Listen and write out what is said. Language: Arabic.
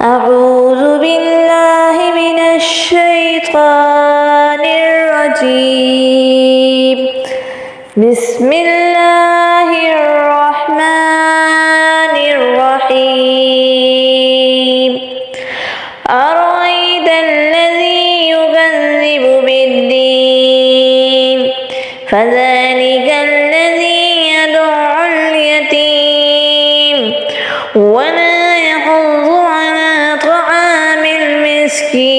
أعوذ بالله من الشيطان الرجيم. بسم الله الرحمن الرحيم. أرأيت الذي يكذب بالدين فذلك الذي يدع اليتيم ولا يحض على طعام المسكين